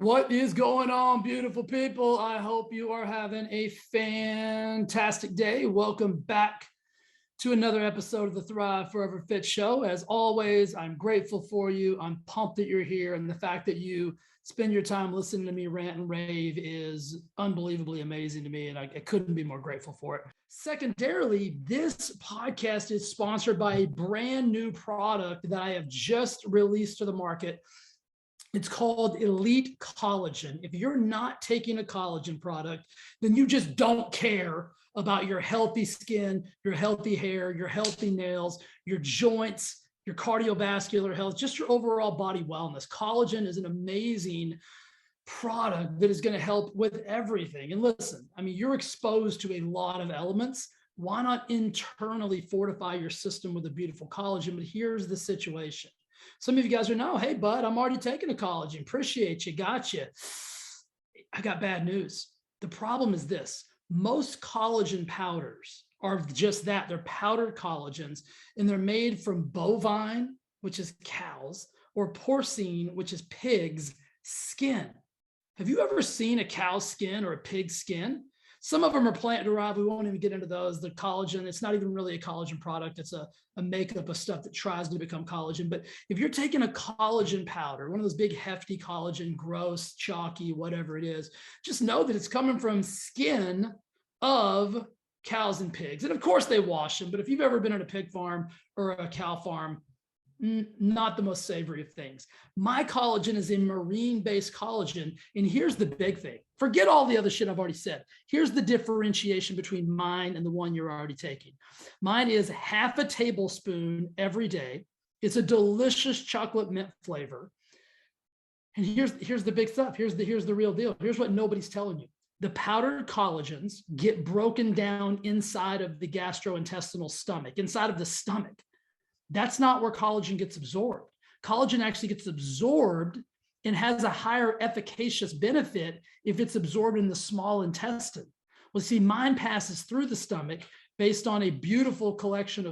What is going on, beautiful people? I hope you are having a fantastic day. Welcome back to another episode of the Thrive Forever Fit Show. As always, I'm grateful for you. I'm pumped that you're here. And the fact that you spend your time listening to me rant and rave is unbelievably amazing to me. And I couldn't be more grateful for it. Secondarily, this podcast is sponsored by a brand new product that I have just released to the market. It's called Elite Collagen. If you're not taking a collagen product, then you just don't care about your healthy skin, your healthy hair, your healthy nails, your joints, your cardiovascular health, just your overall body wellness. Collagen is an amazing product that is going to help with everything. And listen, I mean, you're exposed to a lot of elements. Why not internally fortify your system with a beautiful collagen? But here's the situation. Some of you guys are no, hey, bud, I'm already taking a collagen. Appreciate you. Got you. I got bad news. The problem is this. Most collagen powders are just that. They're powdered collagens, and they're made from bovine, which is cows, or porcine, which is pig's skin. Have you ever seen a cow's skin or a pig's skin? Some of them are plant derived. We won't even get into those. The collagen, it's not even really a collagen product. It's a makeup of stuff that tries to become collagen. But if you're taking a collagen powder, one of those big hefty collagen, gross, chalky, whatever it is, just know that it's coming from skin of cows and pigs. And of course they wash them. But if you've ever been at a pig farm or a cow farm, not the most savory of things. My collagen is a marine-based collagen. And here's the big thing. Forget all the other shit I've already said. Here's the differentiation between mine and the one you're already taking. Mine is half a tablespoon every day. It's a delicious chocolate mint flavor. And here's the big stuff. Here's the real deal. Here's what nobody's telling you. The powdered collagens get broken down inside of the gastrointestinal stomach, inside of the stomach. That's not where collagen gets absorbed. Collagen actually gets absorbed and has a higher efficacious benefit if it's absorbed in the small intestine. Well, see, mine passes through the stomach based on a beautiful collection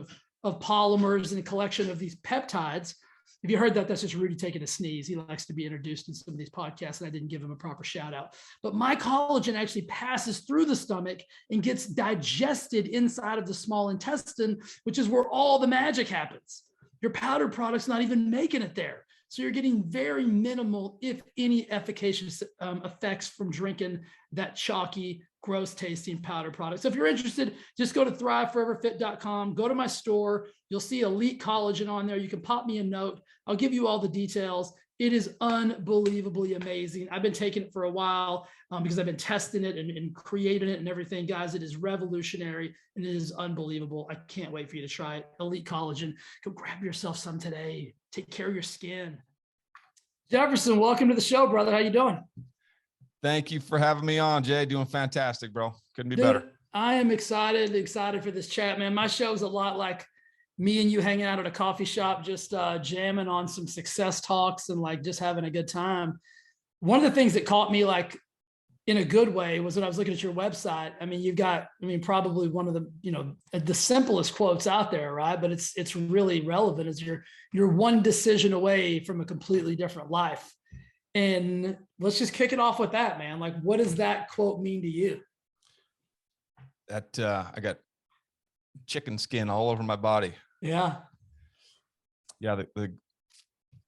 of polymers and a collection of these peptides. If you heard that, that's just Rudy taking a sneeze. He likes to be introduced in some of these podcasts, and I didn't give him a proper shout out. But my collagen actually passes through the stomach and gets digested inside of the small intestine, which is where all the magic happens. Your powdered product's not even making it there. So you're getting very minimal, if any, efficacious effects from drinking that chalky, gross tasting powder product. So if you're interested, just go to thriveforeverfit.com, go to my store. You'll see Elite Collagen on there. You can pop me a note. I'll give you all the details. It is unbelievably amazing. I've been taking it for a while because I've been testing it and creating it and everything. Guys, it is revolutionary and it is unbelievable. I can't wait for you to try it. Elite Collagen. Go grab yourself some today. Take care of your skin. Jefferson, welcome to the show, brother. How you doing? Thank you for having me on, Jay. Doing fantastic, bro. Couldn't be better. I am excited for this chat, man. My show's a lot like me and you hanging out at a coffee shop, just jamming on some success talks and like just having a good time. One of the things that caught me like in a good way was when I was looking at your website. I mean, you've got, probably one of the, the simplest quotes out there, right? But it's really relevant. Is you're one decision away from a completely different life. And let's just kick it off with that, man. Like, what does that quote mean to you? That I got chicken skin all over my body. Yeah. Yeah.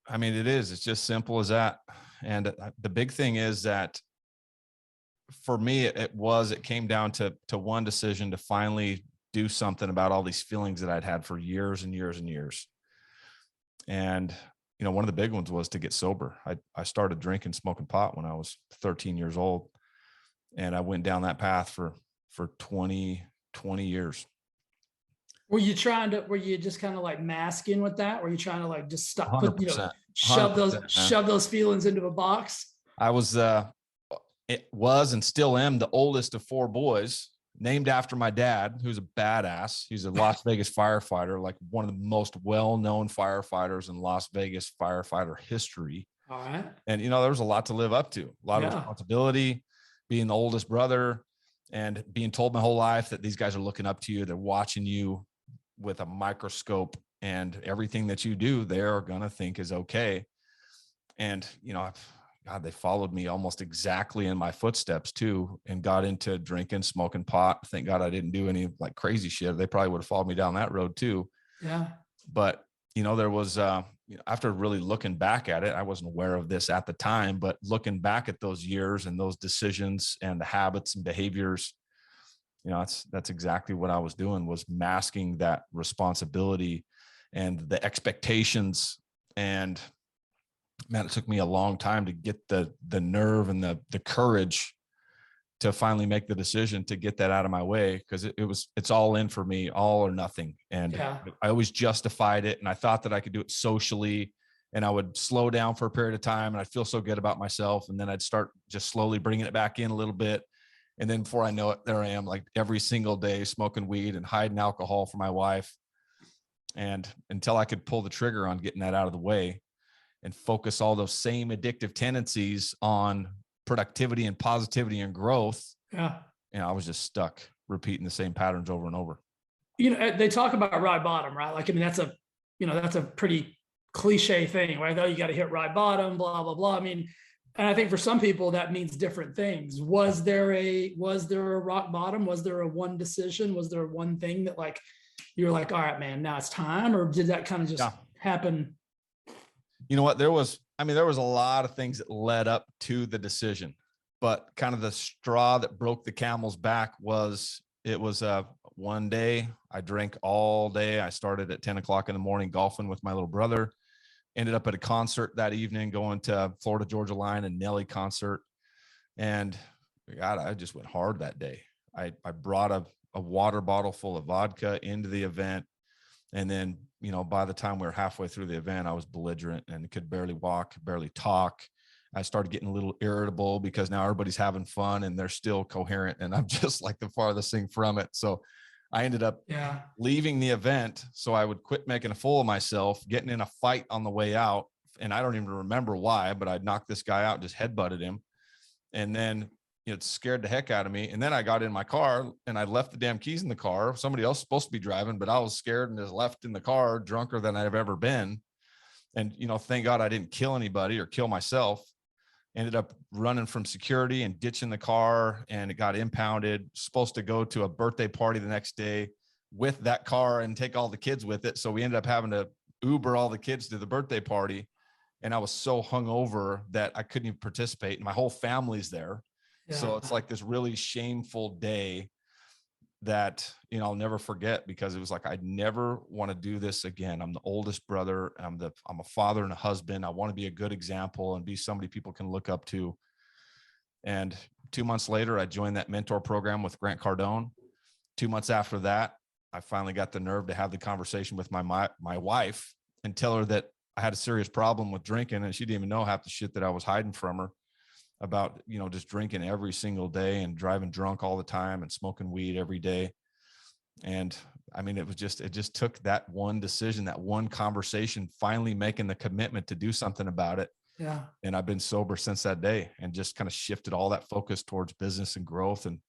It's just simple as that. And the big thing is that for me, it came down to one decision to finally do something about all these feelings that I'd had for years and years and years. And, one of the big ones was to get sober. I started drinking, smoking pot when I was 13 years old. And I went down that path for 20 years. Were you just kind of like masking with that? Were you trying to like just stop, shove those feelings into a box? I was and still am the oldest of four boys, named after my dad, who's a badass. He's a Las Vegas firefighter, like one of the most well-known firefighters in Las Vegas firefighter history. All right. And, there was a lot to live up to, a lot of responsibility, being the oldest brother and being told my whole life that these guys are looking up to you. They're watching you with a microscope, and everything that you do, they're going to think is okay. And, God, they followed me almost exactly in my footsteps too, and got into drinking, smoking pot. Thank God I didn't do any like crazy shit. They probably would have followed me down that road too. Yeah. But, there was, after really looking back at it, I wasn't aware of this at the time, but looking back at those years and those decisions and the habits and behaviors, that's exactly what I was doing, was masking that responsibility and the expectations. And man, it took me a long time to get the nerve and the courage to finally make the decision to get that out of my way, because it's all in for me, all or nothing. And Yeah. I always justified it, and I thought that I could do it socially, and I would slow down for a period of time, and I'd feel so good about myself, and then I'd start just slowly bringing it back in a little bit. And then before I know it, there I am, like every single day smoking weed and hiding alcohol from my wife. And until I could pull the trigger on getting that out of the way and focus all those same addictive tendencies on productivity and positivity and growth, Yeah. I was just stuck repeating the same patterns over and over. They talk about rock bottom, right? Like, I mean, that's a pretty cliche thing, right? Though you got to hit rock bottom, blah, blah, blah. I mean, and I think for some people that means different things. Was there a rock bottom? Was there a one decision? Was there one thing that like, you were like, all right, man, now it's time? Or did that kind of just happen? You know what? There was a lot of things that led up to the decision, but kind of the straw that broke the camel's back was one day I drank all day. I started at 10 o'clock in the morning golfing with my little brother, ended up at a concert that evening, going to Florida Georgia Line and Nelly concert. And God, I just went hard that day. I brought a water bottle full of vodka into the event. And then, by the time we were halfway through the event, I was belligerent and could barely walk, barely talk. I started getting a little irritable because now everybody's having fun and they're still coherent, and I'm just like the farthest thing from it. So I ended up leaving the event so I would quit making a fool of myself, getting in a fight on the way out. And I don't even remember why, but I knocked this guy out, just headbutted him. And then it scared the heck out of me. And then I got in my car and I left the damn keys in the car. Somebody else was supposed to be driving, but I was scared and just left in the car, drunker than I've ever been. And, thank God I didn't kill anybody or kill myself. Ended up running from security and ditching the car, and it got impounded. Supposed to go to a birthday party the next day with that car and take all the kids with it. So we ended up having to Uber all the kids to the birthday party. And I was so hungover that I couldn't even participate. And my whole family's there. Yeah. So it's like this really shameful day that, I'll never forget, because it was like, I never want to do this again. I'm the oldest brother. I'm a father and a husband. I want to be a good example and be somebody people can look up to. And 2 months later, I joined that mentor program with Grant Cardone. 2 months after that, I finally got the nerve to have the conversation with my wife and tell her that I had a serious problem with drinking, and she didn't even know half the shit that I was hiding from her about, just drinking every single day and driving drunk all the time and smoking weed every day. And I mean, it just took that one decision, that one conversation, finally making the commitment to do something about it. Yeah. And I've been sober since that day and just kind of shifted all that focus towards business and growth. And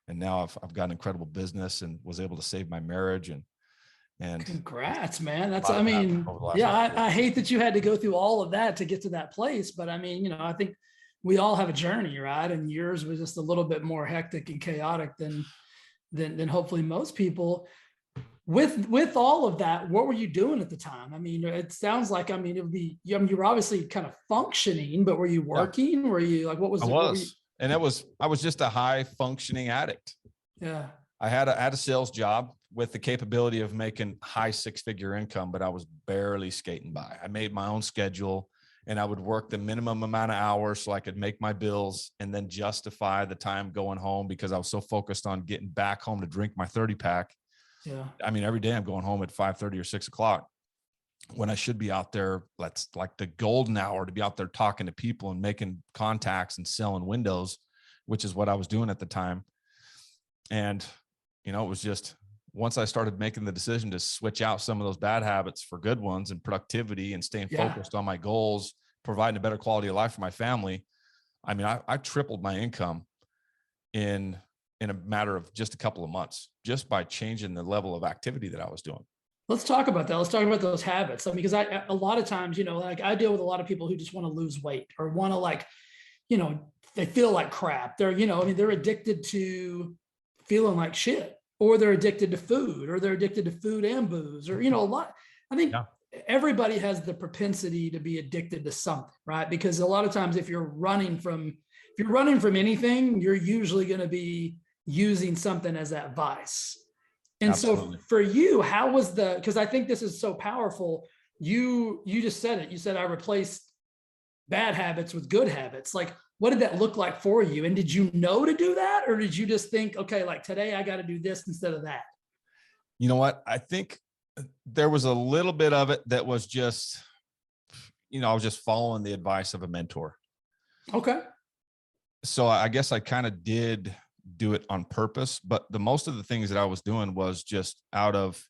now I've got an incredible business and was able to save my marriage and congrats, man. I hate that you had to go through all of that to get to that place. But I mean, I think we all have a journey, right? And yours was just a little bit more hectic and chaotic than hopefully most people. With all of that, what were you doing at the time? I mean, it sounds like, it would be, you were obviously kind of functioning, but were you working? Yeah. Were you like, what was it? And I was just a high functioning addict. Yeah. I had a sales job with the capability of making high 6-figure income, but I was barely skating by. I made my own schedule, and I would work the minimum amount of hours so I could make my bills and then justify the time going home, because I was so focused on getting back home to drink my 30-pack. Yeah. I mean, every day I'm going home at 5:30 or 6 o'clock when I should be out there. That's like the golden hour to be out there talking to people and making contacts and selling windows, which is what I was doing at the time. And, it was just, once I started making the decision to switch out some of those bad habits for good ones and productivity and staying focused on my goals, providing a better quality of life for my family. I mean, I tripled my income in a matter of just a couple of months, just by changing the level of activity that I was doing. Let's talk about that. Let's talk about those habits. I mean, because a lot of times, like I deal with a lot of people who just want to lose weight or want to they feel like crap. They're, I mean, they're addicted to feeling like shit, or they're addicted to food, or they're addicted to food and booze, or, a lot. I think everybody has the propensity to be addicted to something, right? Because a lot of times if you're running from anything, you're usually going to be using something as that vice. And Absolutely. so for you, how was because I think this is so powerful. You just said it. You said I replaced bad habits with good habits. Like, what did that look like for you? And did you know to do that? Or did you just think, okay, like today I got to do this instead of that? You know what? I think there was a little bit of it that was just, I was just following the advice of a mentor. Okay. So I guess I kind of did do it on purpose, but the most of the things that I was doing was just out of,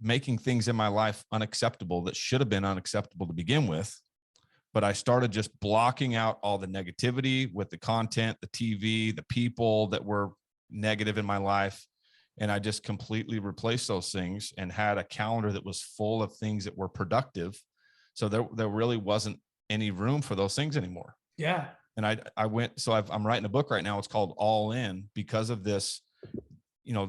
making things in my life unacceptable that should have been unacceptable to begin with. But I started just blocking out all the negativity with the content, the TV, the people that were negative in my life. And I just completely replaced those things and had a calendar that was full of things that were productive. So there really wasn't any room for those things anymore. Yeah. And I went, so I'm writing a book right now. It's called All In, because of this,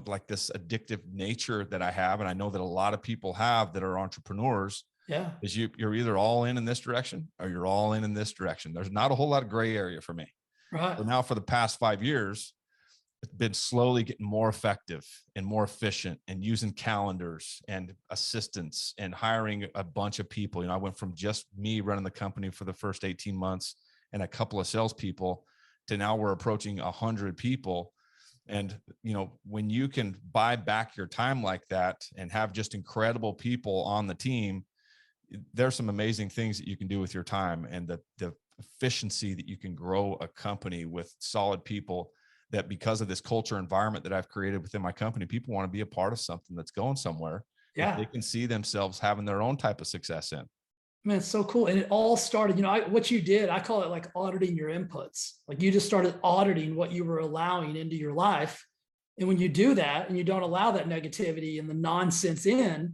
like this addictive nature that I have. And I know that a lot of people have that are entrepreneurs. Yeah. Is you're either all in this direction or you're all in this direction. There's not a whole lot of gray area for me. Right. So now for the past 5 years, it's been slowly getting more effective and more efficient, and using calendars and assistants and hiring a bunch of people. I went from just me running the company for the first 18 months and a couple of salespeople to now we're approaching 100 people. And, when you can buy back your time like that and have just incredible people on the team, there's some amazing things that you can do with your time, and the efficiency that you can grow a company with solid people, that because of this culture environment that I've created within my company, people want to be a part of something that's going somewhere. Yeah. That they can see themselves having their own type of success in. Man, it's so cool. And it all started, what you did, I call it like auditing your inputs. Like you just started auditing what you were allowing into your life. And when you do that and you don't allow that negativity and the nonsense in,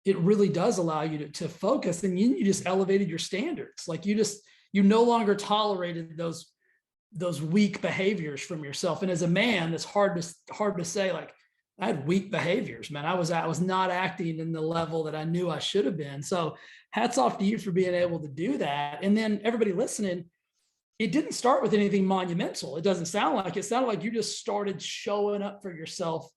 it really does allow you to focus, and you just elevated your standards. Like you no longer tolerated those weak behaviors from yourself. And as a man, it's hard to say, like, I had weak behaviors, man. I was not acting in the level that I knew I should have been. So hats off to you for being able to do that. And then everybody listening, it didn't start with anything monumental. It doesn't sound like it. Sounded like you just started showing up for yourself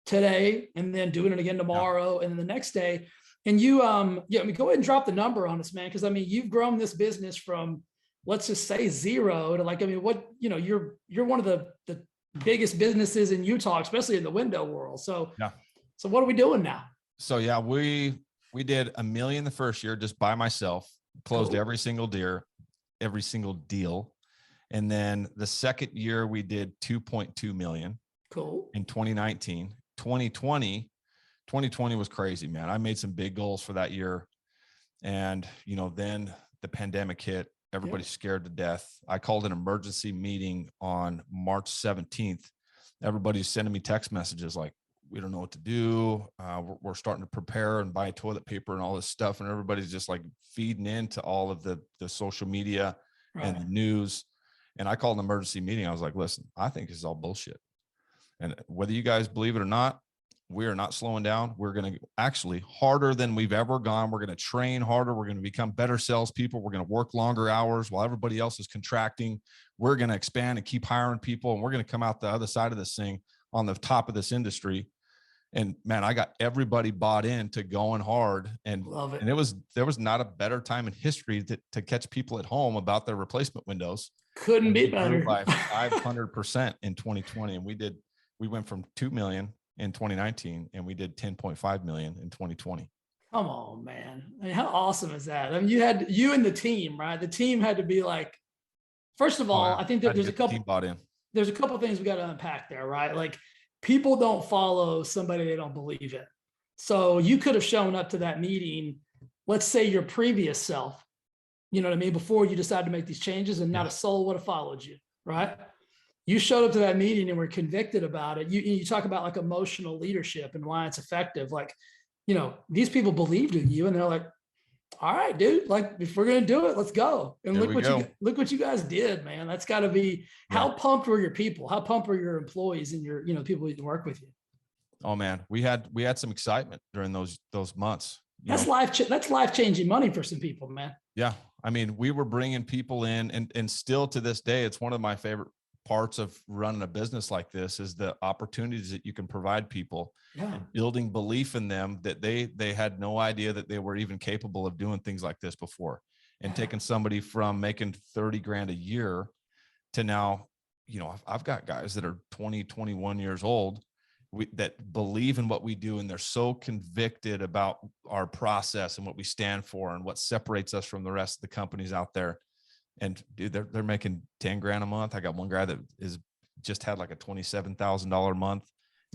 today and then doing it again tomorrow and then the next day. And you, I mean, go ahead and drop the number on us, man. Cause I mean, you've grown this business from, let's just say 0 to like, I mean, you're one of the biggest businesses in Utah, especially in the window world. So, so what are we doing now? So we did $1 million the first year just by myself, closed every single deal. And then the second year we did 2.2 million. Cool. In 2019. 2020 was crazy, man. I made some big goals for that year. And, then the pandemic hit. Everybody's scared to death. I called an emergency meeting on March 17th. Everybody's sending me text messages like, we don't know what to do. We're starting to prepare and buy toilet paper and all this stuff. And everybody's just like feeding into all of the social media and the news. And I called an emergency meeting. I was like, listen, I think this is all bullshit. And whether you guys believe it or not, we are not slowing down. We're going to actually harder than we've ever gone. We're going to train harder. We're going to become better salespeople. We're going to work longer hours while everybody else is contracting. We're going to expand and keep hiring people. And we're going to come out the other side of this thing on the top of this industry. And man, I got everybody bought into going hard, and love it. And there was not a better time in history to catch people at home about their replacement windows. Couldn't be better. By 500% in 2020. And we went from 2 million in 2019 and we did 10.5 million in 2020. Come on, man. I mean, how awesome is that? I mean, you and the team, right? The team had to be like, first of all, I think that there's a couple things we got to unpack there, right? Like, people don't follow somebody they don't believe in. So you could have shown up to that meeting, let's say your previous self, you know what I mean, before you decided to make these changes, and not a soul would have followed you, right? you showed up to that meeting and were convicted about it. You talk about like emotional leadership and why it's effective. Like, these people believed in you and they're like, all right, dude, like if we're going to do it, let's go. And look what you guys did, man. That's gotta be, how pumped were your people? How pumped were your employees and your, people who work with you? Oh man, we had some excitement during those months. That's life-changing money for some people, man. Yeah. I mean, we were bringing people in and still to this day, it's one of my favorite parts of running a business like this is the opportunities that you can provide people and building belief in them that they had no idea that they were even capable of doing things like this before, and taking somebody from making 30 grand a year to now, I've got guys that are 20, 21 years old that believe in what we do. And they're so convicted about our process and what we stand for and what separates us from the rest of the companies out there. And dude, they're making 10 grand a month. I got one guy that just had like a $27,000 a month,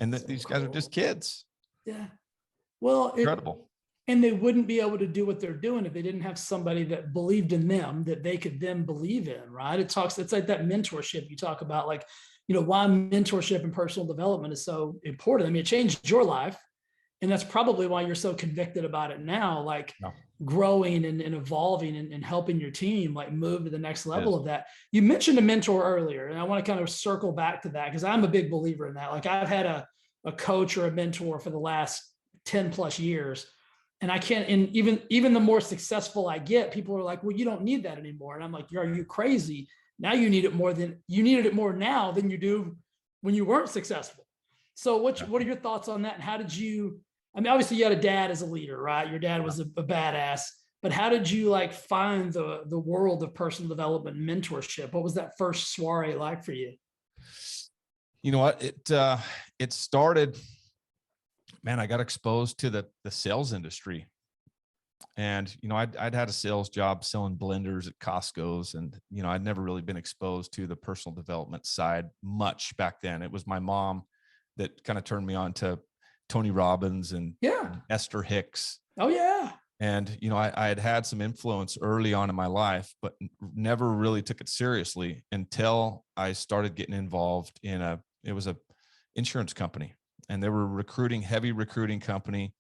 and these guys are just kids. Yeah. Well, incredible. And they wouldn't be able to do what they're doing if they didn't have somebody that believed in them, that they could then believe in, right? It's like that mentorship you talk about, like, why mentorship and personal development is so important. I mean, it changed your life. And that's probably why you're so convicted about it now, like growing and evolving and helping your team like move to the next level of that. You mentioned a mentor earlier, and I want to kind of circle back to that because I'm a big believer in that. Like I've had a coach or a mentor for the last 10 plus years, and I can't, and even the more successful I get, people are like, well, you don't need that anymore. And I'm like, are you crazy? Now you need it more now than you do when you weren't successful. So what are your thoughts on that? And how did you, I mean, obviously you had a dad as a leader, right? Your dad was a badass, but how did you like find the world of personal development and mentorship? What was that first soiree like for you? You know what? It started, man, I got exposed to the sales industry. And, I'd had a sales job selling blenders at Costco's, and, I'd never really been exposed to the personal development side much back then. It was my mom that kind of turned me on to Tony Robbins and Esther Hicks. Oh yeah. And, I had some influence early on in my life, but never really took it seriously until I started getting involved in it was a insurance company, and they were heavy recruiting company.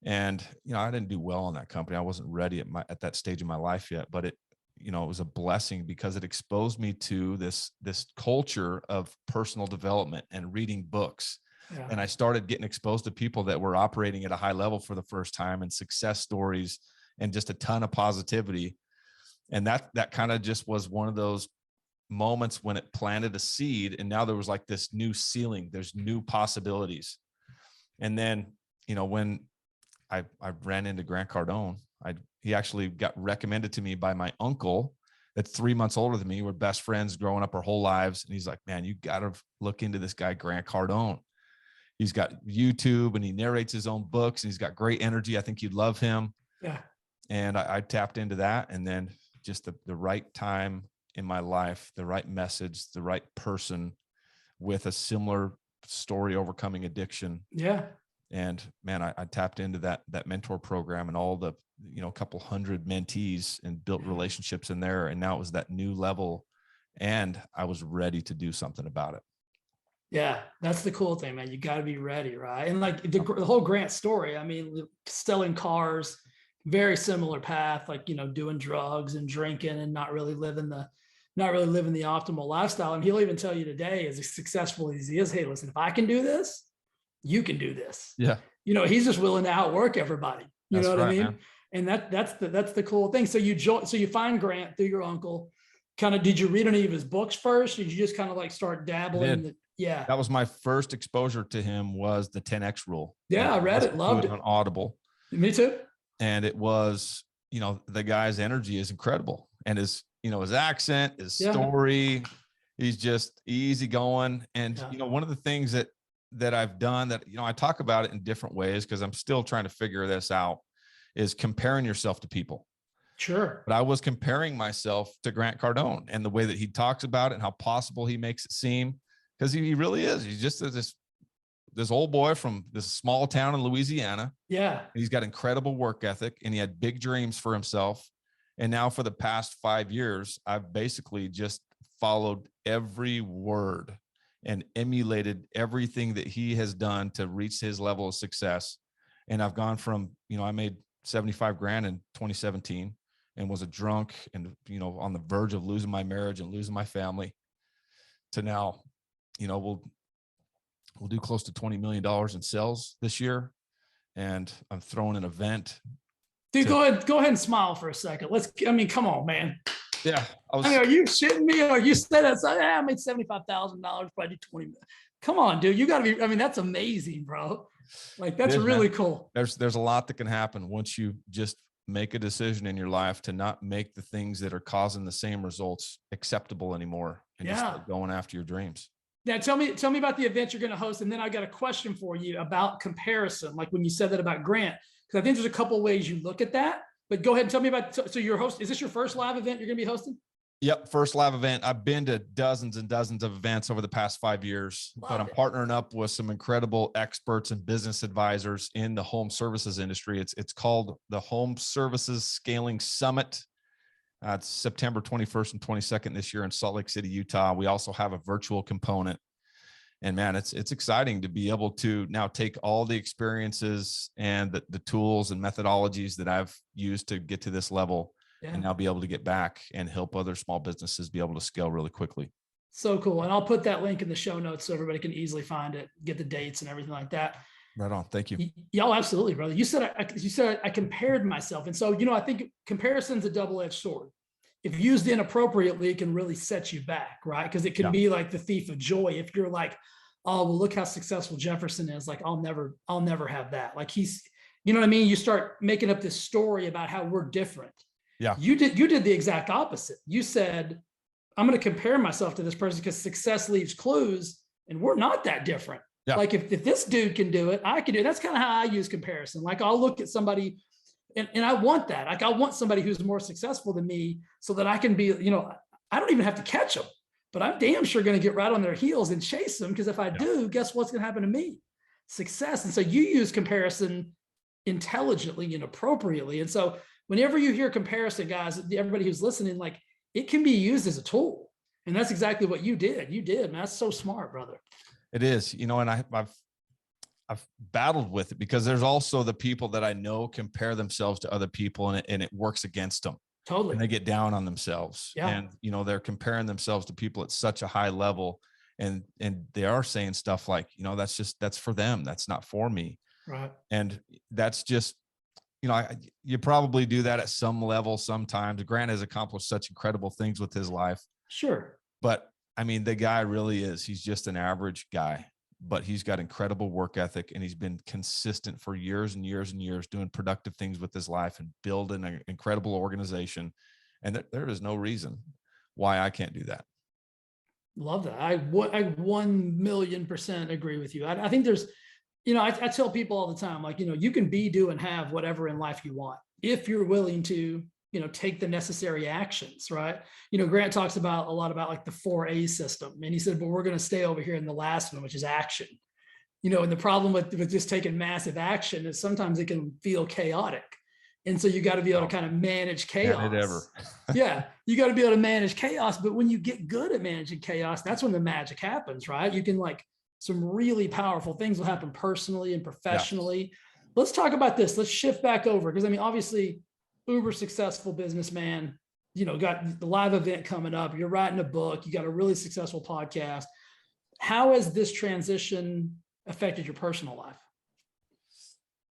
And, I didn't do well in that company. I wasn't ready at that stage of my life yet, but it was a blessing because it exposed me to this culture of personal development and reading books. Yeah. And I started getting exposed to people that were operating at a high level for the first time, and success stories and just a ton of positivity. And that kind of just was one of those moments when it planted a seed, and now there was like this new ceiling, there's new possibilities. And then, when I ran into Grant Cardone, he actually got recommended to me by my uncle that's 3 months older than me. We're best friends growing up our whole lives. And he's like, man, you got to look into this guy, Grant Cardone. He's got YouTube and he narrates his own books, and he's got great energy. I think you'd love him. Yeah. And I tapped into that. And then just the right time in my life, the right message, the right person with a similar story overcoming addiction. Yeah. And man, I tapped into that mentor program and all the, a couple hundred mentees, and built relationships in there. And now it was that new level, and I was ready to do something about it. Yeah, that's the cool thing, man. You got to be ready, right? And like the whole Grant story, I mean, selling cars, very similar path, like, doing drugs and drinking and not really living the optimal lifestyle. And he'll even tell you today, as successful as he is, hey, listen, if I can do this, you can do this. Yeah. He's just willing to outwork everybody. You know what I mean? Man. And that's the cool thing. So you find Grant through your uncle. Kind of, did you read any of his books first? Or did you just kind of like start dabbling? Yeah. That was my first exposure to him, was the 10X rule. Yeah. I read it. Loved it. On Audible. Me too. And it was, the guy's energy is incredible. And his accent, his story, he's just easygoing. And, one of the things that I've done that, I talk about it in different ways because I'm still trying to figure this out, is comparing yourself to people. Sure. But I was comparing myself to Grant Cardone and the way that he talks about it and how possible he makes it seem, because he really is. He's just this old boy from this small town in Louisiana. Yeah. He's got incredible work ethic, and he had big dreams for himself. And now for the past 5 years, I've basically just followed every word and emulated everything that he has done to reach his level of success. And I've gone from, I made 75 grand in 2017 and was a drunk and, on the verge of losing my marriage and losing my family, to now, we'll do close to $20 million in sales this year. And I'm throwing an event. Dude, go ahead and smile for a second. Come on, man. Yeah. Are you shitting me? Or you said that? I made $75,000, probably 20 million. Come on, dude. You got to be, that's amazing, bro. Like, that's really cool. There's a lot that can happen once you just make a decision in your life to not make the things that are causing the same results acceptable anymore, and just start going after your dreams. Yeah. Tell me about the event you're going to host. And then I got a question for you about comparison. Like when you said that about Grant, because I think there's a couple of ways you look at that, but go ahead and tell me about, so your host, is this your first live event you're going to be hosting? Yep. First live event. I've been to dozens and dozens of events over the past 5 years, but I'm partnering up with some incredible experts and business advisors in the home services industry. It's called the Home Services Scaling Summit. It's September 21st and 22nd this year in Salt Lake City, Utah. We also have a virtual component. And man, it's exciting to be able to now take all the experiences and the tools and methodologies that I've used to get to this level, and now be able to get back and help other small businesses be able to scale really quickly. So cool. And I'll put that link in the show notes so everybody can easily find it, get the dates and everything like that. Right on. Thank you. Y'all, absolutely, brother. You said I compared myself. And so, I think comparison's a double-edged sword. If used inappropriately, it can really set you back, right? Because it can be like the thief of joy. If you're like, oh, well, look how successful Jefferson is. Like, I'll never have that. Like you know what I mean? You start making up this story about how we're different. Yeah. You did the exact opposite. You said, I'm going to compare myself to this person because success leaves clues, and we're not that different. Yeah. Like if this dude can do it, I can do it. That's kind of how I use comparison. Like I'll look at somebody and I want that. Like I want somebody who's more successful than me so that I can be, I don't even have to catch them, but I'm damn sure going to get right on their heels and chase them. Because if I do, guess what's going to happen to me? Success. And so you use comparison intelligently and appropriately. And so whenever you hear comparison, guys, everybody who's listening, like it can be used as a tool. And that's exactly what you did. You did. And that's so smart, brother. It is, and I've battled with it because there's also the people that I know compare themselves to other people, and it works against them. Totally. And they get down on themselves. Yeah. And, they're comparing themselves to people at such a high level, and they are saying stuff like, that's for them. That's not for me. Right. And that's just, you probably do that at some level sometimes. Grant has accomplished such incredible things with his life. Sure. But the guy really is, he's just an average guy, but he's got incredible work ethic, and he's been consistent for years and years and years doing productive things with his life and building an incredible organization. And there is no reason why I can't do that. Love that. I 1,000,000% agree with you. I think there's, I tell people all the time, like, you can be, do, and have whatever in life you want, if you're willing to, take the necessary actions, right? Grant talks a lot about like the 4A system. And he said, but we're going to stay over here in the last one, which is action. And the problem with just taking massive action is sometimes it can feel chaotic. And so you got to be able to kind of manage chaos. Yeah. You got to be able to manage chaos. But when you get good at managing chaos, that's when the magic happens, right? You can some really powerful things will happen personally and professionally. Yeah. Let's talk about this. Let's shift back over. Because obviously, uber successful businessman, got the live event coming up. You're writing a book. You got a really successful podcast. How has this transition affected your personal life?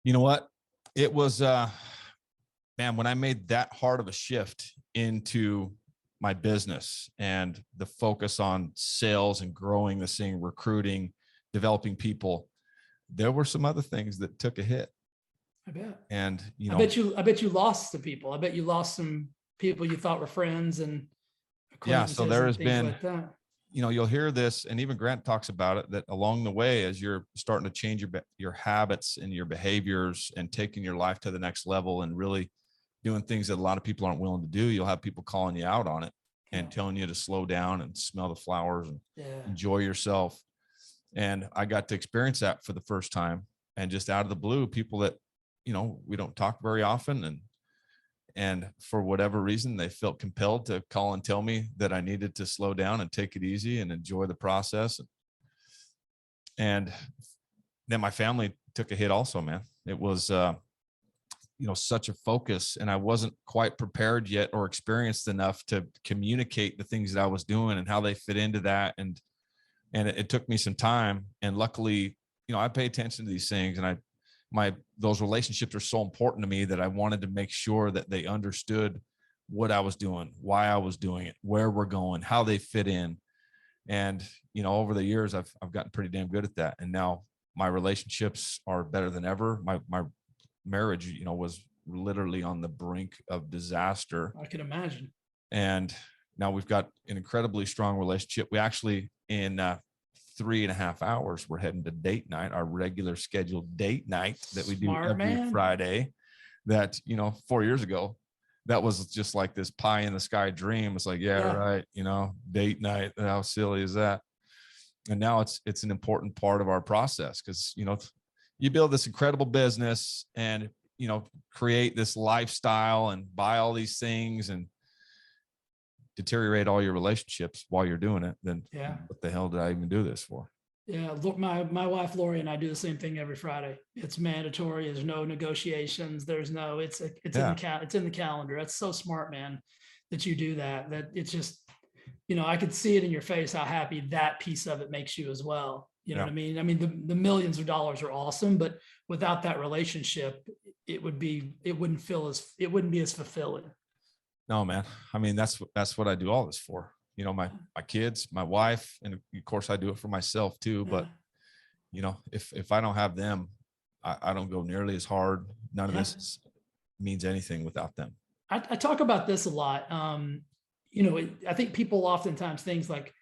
You know what? It was, when I made that hard of a shift into my business and the focus on sales and growing this thing, recruiting, developing people, there were some other things that took a hit. I bet. And, I bet you lost some people. I bet you lost some people you thought were friends and acquaintances. So there has been, like that. You'll hear this, and even Grant talks about it, that along the way, as you're starting to change your habits and your behaviors and taking your life to the next level and really doing things that a lot of people aren't willing to do, you'll have people calling you out on it and telling you to slow down and smell the flowers and enjoy yourself. And I got to experience that for the first time, and just out of the blue, people that, we don't talk very often, And for whatever reason, they felt compelled to call and tell me that I needed to slow down and take it easy and enjoy the process. And then my family took a hit also, man. It was, such a focus, and I wasn't quite prepared yet or experienced enough to communicate the things that I was doing and how they fit into that. And it took me some time. And luckily, I pay attention to these things, and those relationships are so important to me that I wanted to make sure that they understood what I was doing, why I was doing it, where we're going, how they fit in. And, over the years, I've gotten pretty damn good at that. And now my relationships are better than ever. My marriage, was literally on the brink of disaster. I can imagine. And now we've got an incredibly strong relationship. We actually, in 3.5 hours, we're heading to date night, our regular scheduled date night that we do every Friday. That, 4 years ago, that was just like this pie in the sky dream. It's like, yeah. Right. Date night. How silly is that? And now it's an important part of our process, because, you build this incredible business and, create this lifestyle and buy all these things and deteriorate all your relationships while you're doing it. Then what the hell did I even do this for? Yeah. Look, my wife, Lori, and I do the same thing every Friday. It's mandatory. There's no negotiations. There's no, it's in the calendar. That's so smart, man, that you do that. That it's just, I could see it in your face, how happy that piece of it makes you as well. You know what I mean? I mean, the millions of dollars are awesome, but without that relationship, it wouldn't be as fulfilling. No, man. I mean, that's what I do all this for. My kids, my wife, and of course I do it for myself too. But, if I don't have them, I don't go nearly as hard. None of this means anything without them. I talk about this a lot. I think people oftentimes think like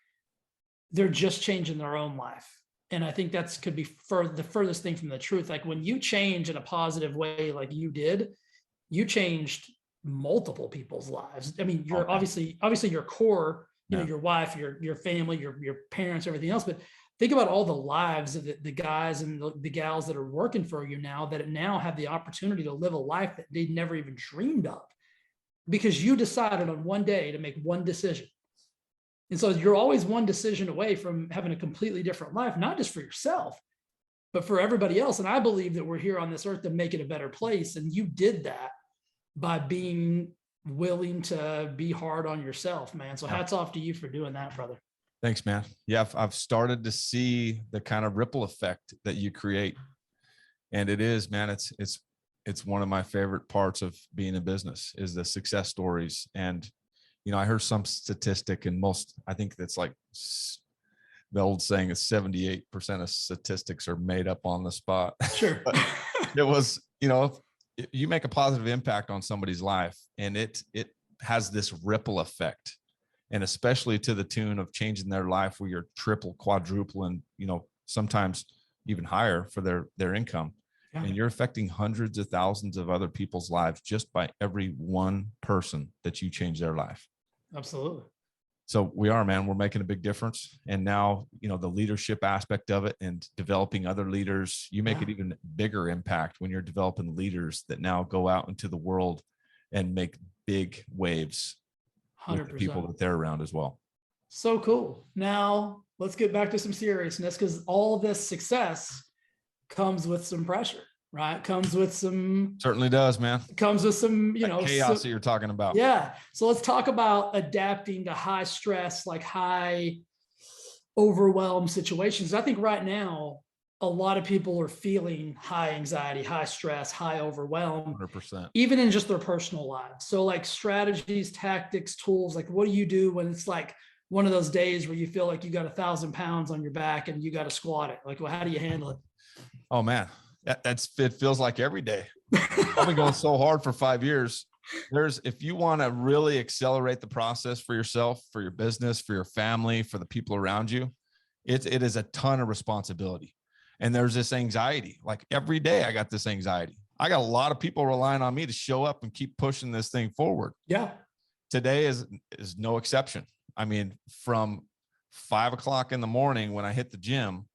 they're just changing their own life. And I think that's could be the furthest thing from the truth. Like when you change in a positive way, like you did, you changed multiple people's lives. I mean, you're obviously your core, your wife, your family, your parents, everything else. But think about all the lives of the guys and the gals that are working for you now, that now have the opportunity to live a life that they never even dreamed of, because you decided on one day to make one decision. And so you're always one decision away from having a completely different life, not just for yourself, but for everybody else. And I believe that we're here on this earth to make it a better place. And you did that by being willing to be hard on yourself, man. So hats off to you for doing that, brother. Thanks, man. Yeah, I've started to see the kind of ripple effect that you create. And it is, man, it's one of my favorite parts of being in business is the success stories. And, I heard some statistic, and I think that's like the old saying is 78% of statistics are made up on the spot. Sure. It was, you make a positive impact on somebody's life, and it has this ripple effect, and especially to the tune of changing their life where you're triple, quadruple, and, sometimes even higher for their income. Yeah. And you're affecting hundreds of thousands of other people's lives just by every one person that you change their life. Absolutely. So we are, man, we're making a big difference. And now, the leadership aspect of it and developing other leaders, you make it even bigger impact when you're developing leaders that now go out into the world and make big waves 100%. With the people that they're around as well. So cool. Now let's get back to some seriousness, because all this success comes with some pressure, right? Certainly does, man. Comes with some, chaos that you're talking about. Yeah. So let's talk about adapting to high stress, like high overwhelmed situations. I think right now, a lot of people are feeling high anxiety, high stress, high overwhelm, 100%. Even in just their personal lives. So like strategies, tactics, tools, like what do you do when it's like one of those days where you feel like you got 1,000 pounds on your back and you got to squat it? Like, well, how do you handle it? Oh man, it feels like every day. I've been going so hard for 5 years. If you want to really accelerate the process for yourself, for your business, for your family, for the people around you, it is a ton of responsibility. And there's this anxiety. Like every day I got this anxiety. I got a lot of people relying on me to show up and keep pushing this thing forward. Yeah. Today is no exception. I mean, from 5 o'clock in the morning when I hit the gym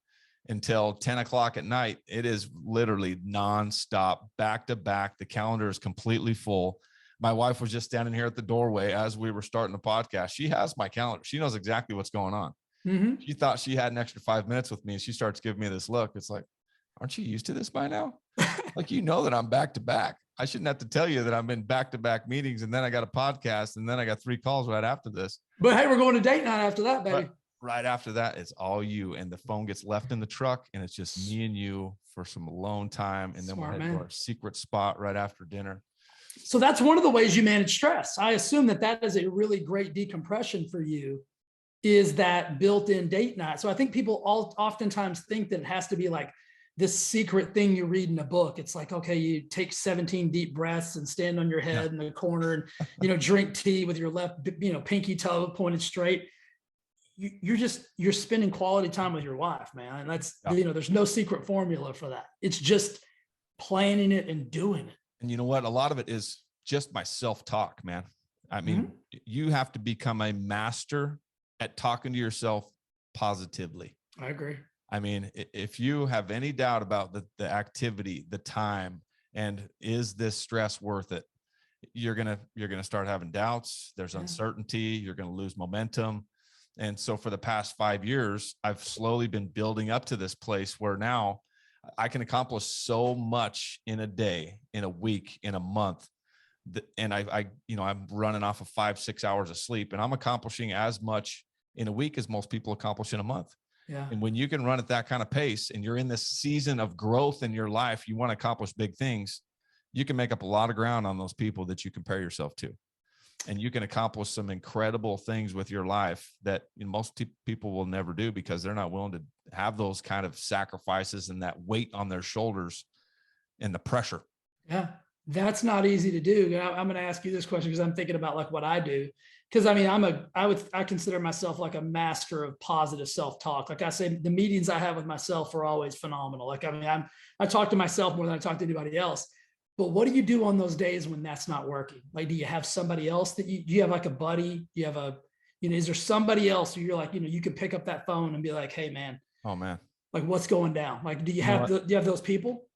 until 10 o'clock at night, it is literally nonstop, back to back. The calendar is completely full. My wife was just standing here at the doorway as we were starting the podcast. She has my calendar. She knows exactly what's going on. Mm-hmm. She thought she had an extra 5 minutes with me, and she starts giving me this look. It's like, aren't you used to this by now? Like, you know that I'm back to back. I shouldn't have to tell you that I'm in back-to-back meetings, and then I got a podcast, and then I got 3 calls right after this. But hey, we're going to date night after that, baby. But right after that, it's all you, and the phone gets left in the truck, and it's just me and you for some alone time, and then we'll head to our secret spot right after dinner. So that's one of the ways you manage stress. I assume that is a really great decompression for you, is that built-in date night. So I think people oftentimes think that it has to be like this secret thing you read in a book. It's like, okay, you take 17 deep breaths and stand on your head in the corner and, drink tea with your left, pinky toe pointed straight. You're spending quality time with your wife, man. And that's, there's no secret formula for that. It's just planning it and doing it. And you know what? A lot of it is just my self-talk, man. I mean, you have to become a master at talking to yourself positively. I agree. I mean, if you have any doubt about the activity, the time, and is this stress worth it, you're going to start having doubts. There's uncertainty. You're going to lose momentum. And so for the past 5 years, I've slowly been building up to this place where now I can accomplish so much in a day, in a week, in a month. And I'm running off of 5-6 hours of sleep, and I'm accomplishing as much in a week as most people accomplish in a month. Yeah. And when you can run at that kind of pace, and you're in this season of growth in your life, you want to accomplish big things, you can make up a lot of ground on those people that you compare yourself to. And you can accomplish some incredible things with your life that most people will never do, because they're not willing to have those kind of sacrifices and that weight on their shoulders and the pressure. Yeah, that's not easy to do. I'm going to ask you this question because I'm thinking about like what I do. Because I mean, I consider myself like a master of positive self-talk. Like I say, the meetings I have with myself are always phenomenal. Like, I mean, I talk to myself more than I talk to anybody else. But what do you do on those days when that's not working? Like, do you have somebody else that do you have like a buddy? You have is there somebody else where you're like, you can pick up that phone and be like, hey man, oh man, like what's going down? Like, do you have those people?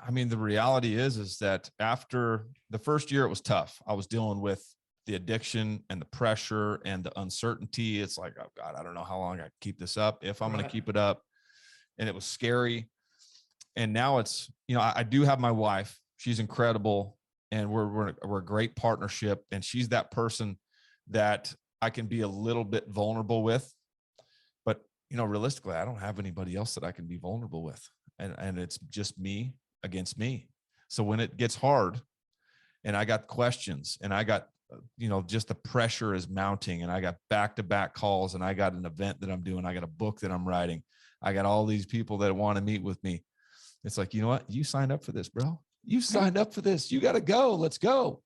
I mean, the reality is that after the first year, it was tough. I was dealing with the addiction and the pressure and the uncertainty. It's like, oh God, I don't know how long I can keep this up, if I'm going to keep it up. And it was scary. And now it's, I do have my wife. She's incredible. And we're a great partnership. And she's that person that I can be a little bit vulnerable with. But, realistically, I don't have anybody else that I can be vulnerable with. And it's just me against me. So when it gets hard and I got questions and I got, just the pressure is mounting, and I got back-to-back calls, and I got an event that I'm doing. I got a book that I'm writing. I got all these people that want to meet with me. It's like, you know what? You signed up for this, bro. You signed up for this. You got to go. Let's go.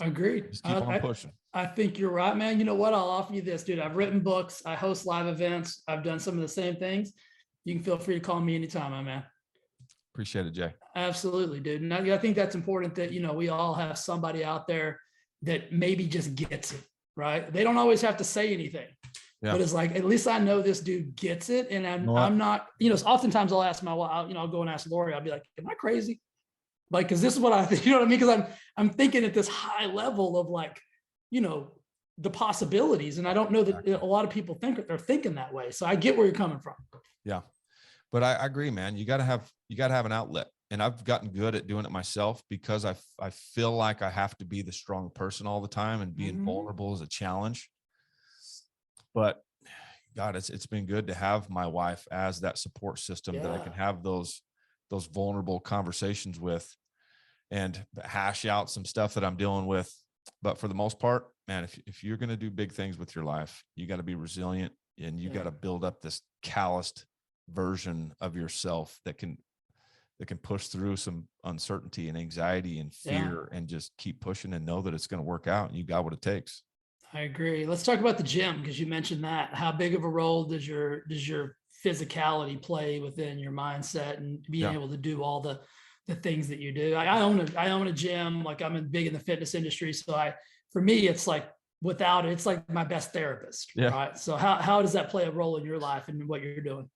Agreed. Just keep on pushing. I think you're right, man. You know what? I'll offer you this, dude. I've written books. I host live events. I've done some of the same things. You can feel free to call me anytime, my man. Appreciate it, Jay. Absolutely, dude. And I think that's important that, we all have somebody out there that maybe just gets it, right? They don't always have to say anything, but it's like, at least I know this dude gets it. And I'm not, oftentimes I'll ask my wife, I'll go and ask Lori, I'll be like, am I crazy? Like, cause this is what I think, you know what I mean? Cause I'm thinking at this high level of like, the possibilities. And I don't know that a lot of people they're thinking that way. So I get where you're coming from. Yeah. But I agree, man. You gotta have an outlet. And I've gotten good at doing it myself, because I feel like I have to be the strong person all the time, and being vulnerable is a challenge. But God, it's been good to have my wife as that support system that I can have those vulnerable conversations with and hash out some stuff that I'm dealing with. But for the most part, man, if you're going to do big things with your life, you got to be resilient, and you got to build up this calloused version of yourself that can push through some uncertainty and anxiety and fear and just keep pushing and know that it's going to work out, and you got what it takes. I agree. Let's talk about the gym, because you mentioned that. How big of a role does your physicality play within your mindset and being able to do all the things that you do? I own a gym. Like, I'm big in the fitness industry. So for me, it's like, without it, it's like my best therapist. Yeah. Right. So how does that play a role in your life and what you're doing?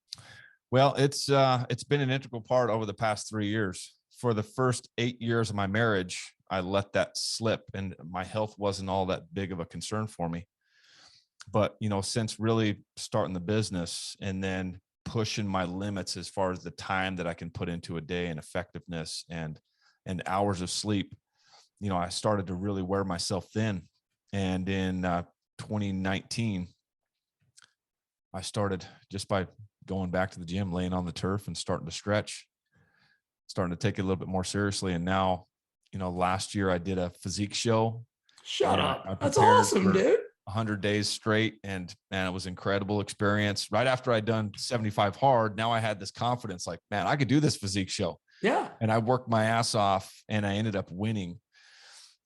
Well, it's been an integral part over the past 3 years. For the first 8 years of my marriage, I let that slip, and my health wasn't all that big of a concern for me. But, since really starting the business and then pushing my limits as far as the time that I can put into a day and effectiveness and hours of sleep, I started to really wear myself thin. And in 2019, I started just by going back to the gym, laying on the turf and starting to stretch, starting to take it a little bit more seriously. And now, last year I did a physique show. Shut And up. I That's prepared awesome, for dude. 100 days straight. And man, it was an incredible experience. Right after I'd done 75 hard, now I had this confidence, like, man, I could do this physique show. Yeah. And I worked my ass off and I ended up winning.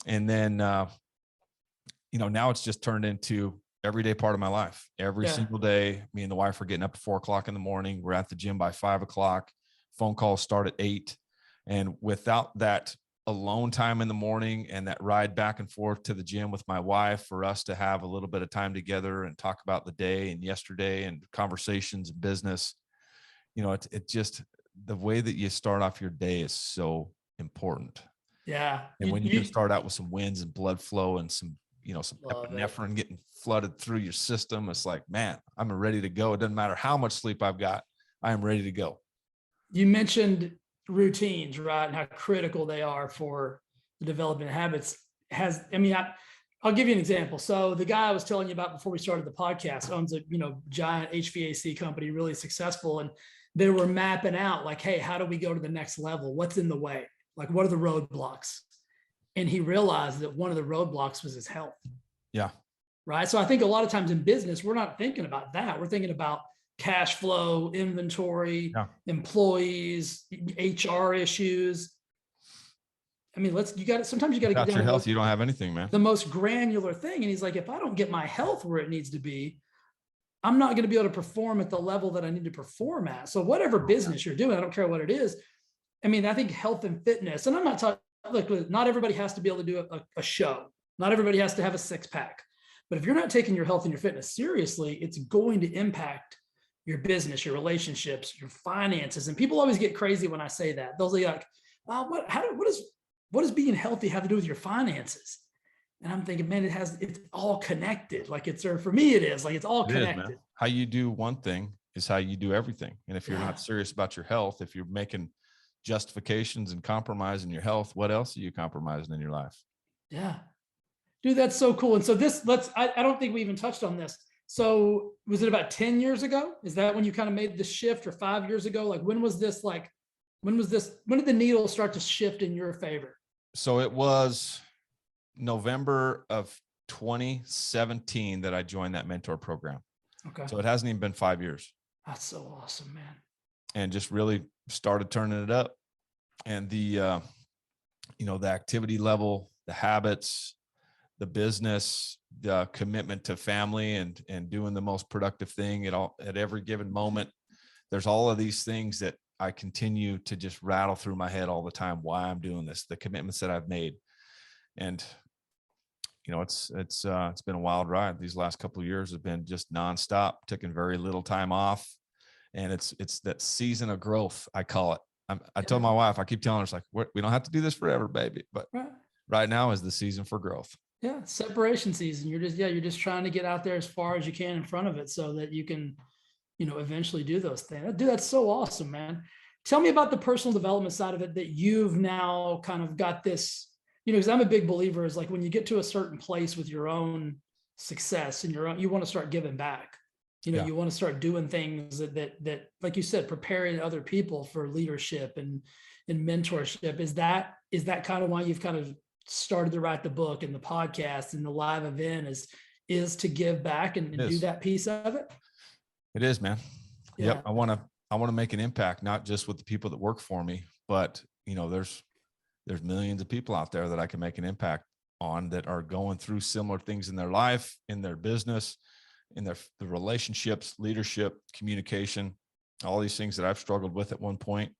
And then, now it's just turned into everyday part of my life. Every single day, me and the wife are getting up at 4:00 in the morning. We're at the gym by 5:00. Phone calls start at 8. And without that alone time in the morning and that ride back and forth to the gym with my wife, for us to have a little bit of time together and talk about the day and yesterday and conversations and business, it just, the way that you start off your day is so important. Yeah. And when you can start out with some wins and blood flow and some Love it. epinephrine getting flooded through your system, it's like, man, I'm ready to go. It doesn't matter how much sleep I've got. I am ready to go. You mentioned routines, right? And how critical they are for the development of habits. I'll give you an example. So the guy I was telling you about before we started the podcast owns a, giant HVAC company, really successful. And they were mapping out like, hey, how do we go to the next level? What's in the way? Like, what are the roadblocks? And he realized that one of the roadblocks was his health. Yeah. Right. So I think a lot of times in business, we're not thinking about that. We're thinking about cash flow, inventory, employees, HR issues. Sometimes you got to get down your health. You don't have anything, man. The most granular thing. And he's like, if I don't get my health where it needs to be, I'm not going to be able to perform at the level that I need to perform at. So whatever business you're doing, I don't care what it is. I think health and fitness, and I'm not talking, look, not everybody has to be able to do a show. Not everybody has to have a 6-pack. But if you're not taking your health and your fitness seriously, it's going to impact your business, your relationships, your finances. And people always get crazy when I say that. They'll be like, what does being healthy have to do with your finances? And I'm thinking, man, it's all connected. For me, it is like, it's all connected. How you do one thing is how you do everything. And if you're not serious about your health, if you're making justifications and compromising your health, what else are you compromising in your life? Yeah. Dude, that's so cool. And so I don't think we even touched on this. So was it about 10 years ago? Is that when you kind of made the shift, or 5 years ago? Like, when did the needle start to shift in your favor? So it was November of 2017 that I joined that mentor program. Okay. So it hasn't even been 5 years. That's so awesome, man. And just really started turning it up. And the activity level, the habits, the business, the commitment to family, and doing the most productive thing at every given moment. There's all of these things that I continue to just rattle through my head all the time, why I'm doing this, the commitments that I've made. And, it's been a wild ride. These last couple of years have been just nonstop, taking very little time off. And it's that season of growth, I call it. I told my wife, I keep telling her, it's like, we don't have to do this forever, baby. But right now is the season for growth. Yeah. Separation season. You're just trying to get out there as far as you can in front of it so that you can, eventually do those things. Dude, that's so awesome, man. Tell me about the personal development side of it that you've now kind of got this, because I'm a big believer is like, when you get to a certain place with your own success and you want to start giving back. You want to start doing things that, like you said, preparing other people for leadership and mentorship. Is that kind of why you've kind of started to write the book and the podcast and the live event is to give back and do that piece of it? It is, man. Yeah. Yep. I want to make an impact, not just with the people that work for me, but there's millions of people out there that I can make an impact on that are going through similar things in their life, in their business, in the relationships, leadership, communication, all these things that I've struggled with at one point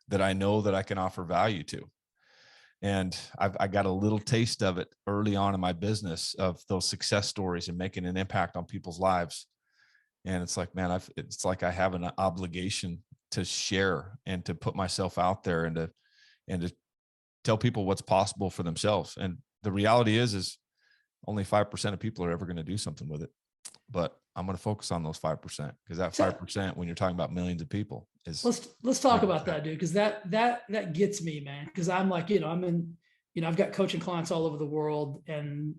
that I know that I can offer value to. And I got a little taste of it early on in my business, of those success stories and making an impact on people's lives. And it's like, man, it's like I have an obligation to share and to put myself out there and to tell people what's possible for themselves. And the reality is only 5% of people are ever going to do something with it. But I'm going to focus on those 5%, because that 5%, when you're talking about millions of people, is let's talk about that, dude. Because that gets me, man. Because I'm like, I've got coaching clients all over the world, and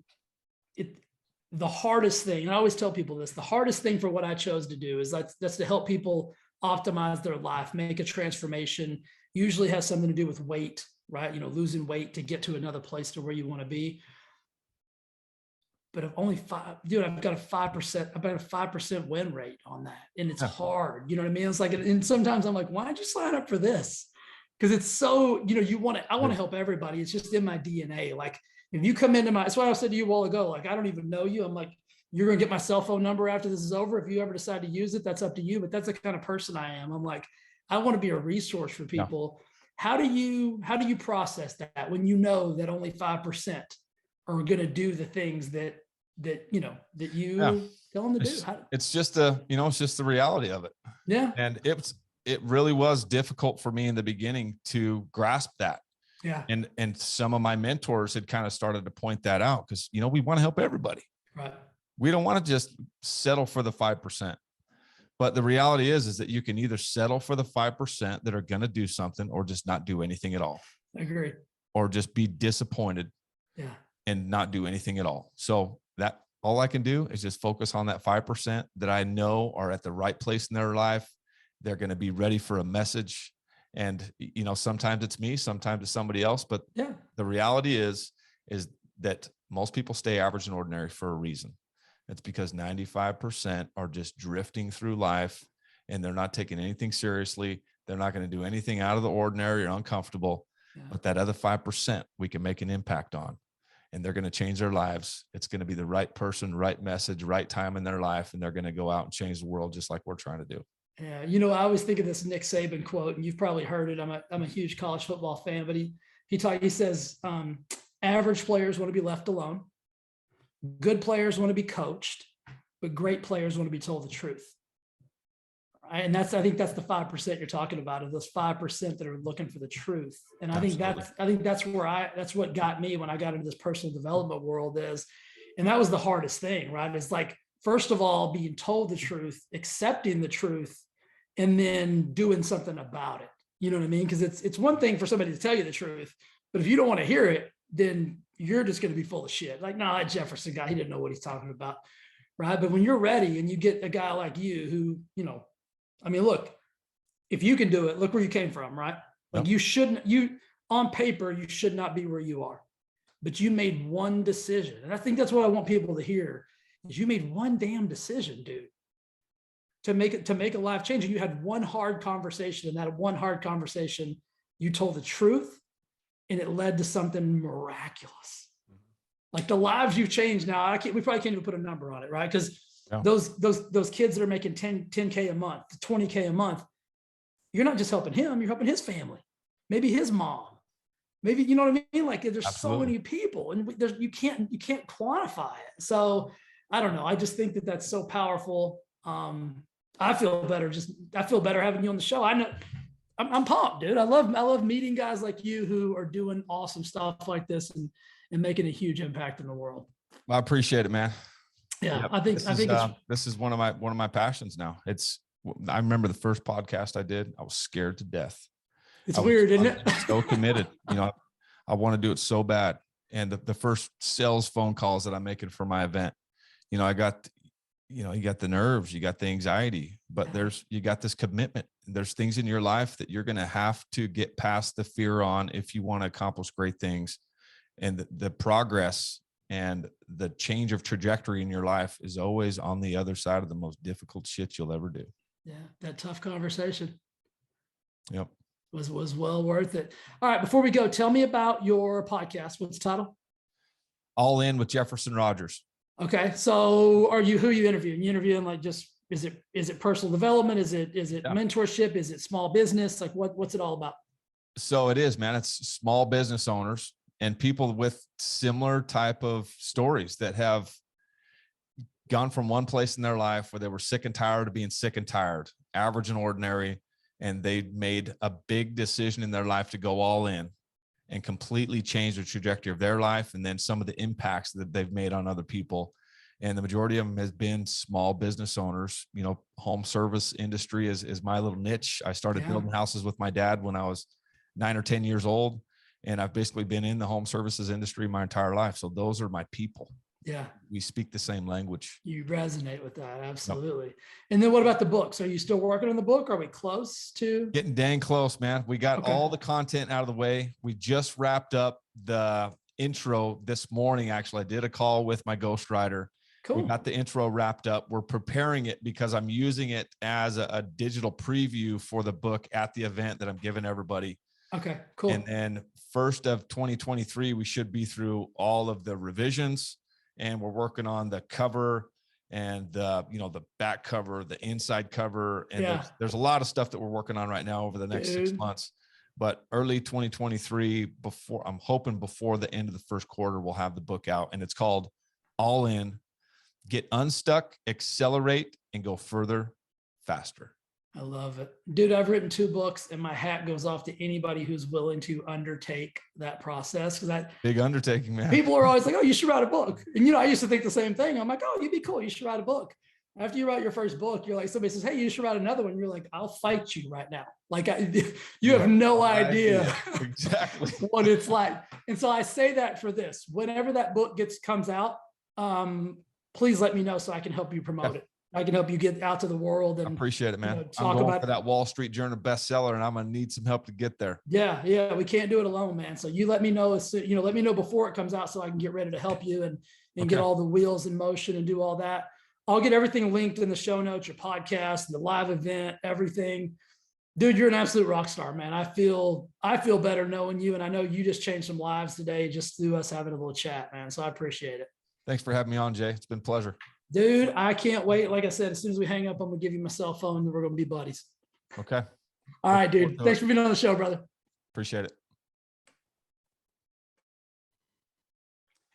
the hardest thing, and I always tell people this, the hardest thing for what I chose to do is that's to help people optimize their life, make a transformation. Usually has something to do with weight, right? Losing weight to get to another place to where you want to be. But I've only I've got a 5% win rate on that. And it's hard. You know what I mean? It's like, and sometimes I'm like, why'd you sign up for this? Because it's so, I want to help everybody. It's just in my DNA. Like, if you come into that's what I said to you a while ago. Like, I don't even know you. I'm like, you're going to get my cell phone number after this is over. If you ever decide to use it, that's up to you. But that's the kind of person I am. I'm like, I want to be a resource for people. Yeah. How do you process that when you know that only 5% are going to do the things that you tell them to do? It's just the reality of it. Yeah. And it really was difficult for me in the beginning to grasp that. Yeah. And some of my mentors had kind of started to point that out, because, we want to help everybody. Right. We don't want to just settle for the 5%. But the reality is that you can either settle for the 5% that are going to do something, or just not do anything at all. I agree. Or just be disappointed. Yeah. And not do anything at all. So that all I can do is just focus on that 5% that I know are at the right place in their life. They're going to be ready for a message. And, sometimes it's me, sometimes it's somebody else. But yeah, the reality is that most people stay average and ordinary for a reason. It's because 95% are just drifting through life, and they're not taking anything seriously. They're not going to do anything out of the ordinary or uncomfortable. Yeah. But that other 5% we can make an impact on, and they're going to change their lives. It's going to be the right person, right message, right time in their life. And they're going to go out and change the world just like we're trying to do. Yeah. I always think of this Nick Saban quote, and you've probably heard it. I'm a huge college football fan, but he says, average players want to be left alone. Good players want to be coached, but great players want to be told the truth. Right? And I think that's the 5% you're talking about, of those 5% that are looking for the truth. And I think that's what got me when I got into this personal development world and that was the hardest thing, right? It's like, first of all, being told the truth, accepting the truth, and then doing something about it. You know what I mean? Because it's one thing for somebody to tell you the truth, but if you don't want to hear it, then you're just going to be full of shit. Like, no, that Jefferson guy, he didn't know what he's talking about. Right. But when you're ready and you get a guy like you who, look, if you can do it, look where you came from, right? Like, on paper, you should not be where you are, but you made one decision. And I think that's what I want people to hear, is you made one damn decision, dude, to make a life change. And you had one hard conversation, and that one hard conversation, you told the truth, and it led to something miraculous. Like the lives you've changed now, we probably can't even put a number on it, right? Because those kids that are making 10K a month, 20K a month, you're not just helping him, you're helping his family, maybe his mom, maybe, you know what I mean? Like, there's Absolutely. So many people, and you can't quantify it. So I don't know. I just think that that's so powerful. I feel better having you on the show. I know I'm pumped, dude. I love meeting guys like you who are doing awesome stuff like this and making a huge impact in the world. Well, I appreciate it, man. Yeah. Yep. I think this is one of my passions now. I remember the first podcast I did, I was scared to death. It's weird, isn't it? So committed, I want to do it so bad. And the first sales phone calls that I'm making for my event, I got, you got the nerves, you got the anxiety, but you got this commitment. There's things in your life that you're going to have to get past the fear on if you want to accomplish great things. And the progress and the change of trajectory in your life is always on the other side of the most difficult shit you'll ever do. Yeah. That tough conversation. Yep. Was well worth it. All right. Before we go, tell me about your podcast. What's the title? All In with Jefferson Rogers. Okay. So who are you interviewing? You interviewing like just, is it personal development? Is it mentorship? Is it small business? Like what's it all about? So it is, man. It's small business owners and people with similar type of stories that have gone from one place in their life where they were sick and tired of being sick and tired, average and ordinary. And they made a big decision in their life to go all in. and completely change the trajectory of their life. And then some of the impacts that they've made on other people. And the majority of them has been small business owners. You know, home service industry is my little niche. I started building houses with my dad when I was 9 or 10 years old. And I've basically been in the home services industry my entire life. So those are my people. Yeah. We speak the same language. You resonate with that. Absolutely. Yep. And then what about the books? Are you still working on the book? Are we close to? Getting dang close, man. We got all the content out of the way. We just wrapped up the intro this morning. Actually, I did a call with my ghostwriter. Cool. We got the intro wrapped up. We're preparing it because I'm using it as a digital preview for the book at the event that I'm giving everybody. Okay, cool. And then 1st of 2023, we should be through all of the revisions, and we're working on the cover and the, you know, the back cover, the inside cover. And there's a lot of stuff that we're working on right now over the next 6 months, but early 2023, I'm hoping before the end of the first quarter, we'll have the book out, and it's called All In: Get Unstuck, Accelerate, and Go Further, Faster. I love it. Dude, I've written 2 books, and my hat goes off to anybody who's willing to undertake that process. Because big undertaking, man. People are always like, oh, you should write a book. And, you know, I used to think the same thing. I'm like, oh, you'd be cool. You should write a book. After you write your first book, you're like, somebody says, hey, you should write another one. You're like, I'll fight you right now. Like, you have no idea exactly what it's like. And so I say that for this, whenever that book comes out, please let me know so I can help you promote it. I can help you get out to the world. And I appreciate it, man. You know, talk I'm going about for that Wall Street Journal bestseller, and I'm going to need some help to get there. Yeah. We can't do it alone, man. So you let me know, let me know before it comes out so I can get ready to help you and get all the wheels in motion and do all that. I'll get everything linked in the show notes, your podcast, the live event, everything. Dude, you're an absolute rock star, man. I feel better knowing you. And I know you just changed some lives today just through us having a little chat, man. So I appreciate it. Thanks for having me on, Jay. It's been a pleasure. Dude, I can't wait. Like I said, as soon as we hang up, I'm going to give you my cell phone and we're going to be buddies. Okay. All right, dude. Thanks for being on the show, brother. Appreciate it.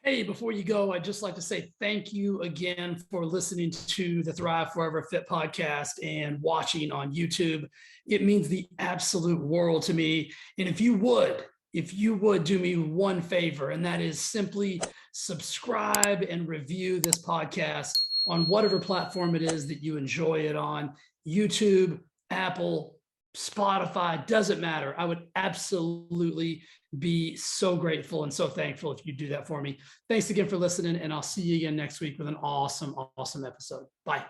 Hey, before you go, I'd just like to say thank you again for listening to the Thrive Forever Fit podcast and watching on YouTube. It means the absolute world to me. And if you would do me one favor, and that is simply subscribe and review this podcast on whatever platform it is that you enjoy it on, YouTube, Apple, Spotify, doesn't matter. I would absolutely be so grateful and so thankful if you do that for me. Thanks again for listening, and I'll see you again next week with an awesome episode. Bye.